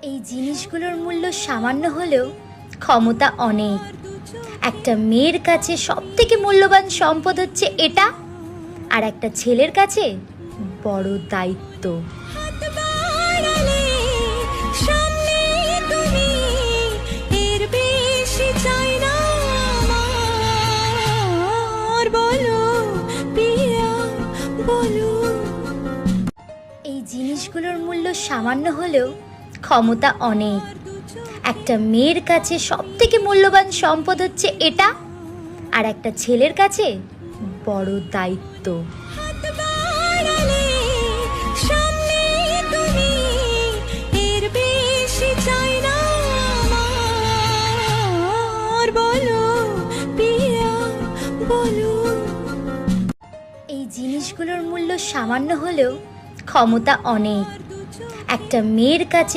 এই জিনিসগুলোর মূল্য সামান্য হলেও ক্ষমতা অনেক। একটা মেয়ের কাছে সবথেকে মূল্যবান সম্পদ হচ্ছে এটা, আর একটা ছেলের কাছে বড় দায়িত্ব। এই জিনিসগুলোর মূল্য সামান্য হলেও ক্ষমতা অনেক। একটা মেয়ের কাছে সবথেকে মূল্যবান সম্পদ হচ্ছে এটা, আর একটা ছেলের কাছে বড় দায়িত্ব। এই জিনিসগুলোর মূল্য সামান্য হলেও ক্ষমতা অনেক। একটা মেয়ের কাছে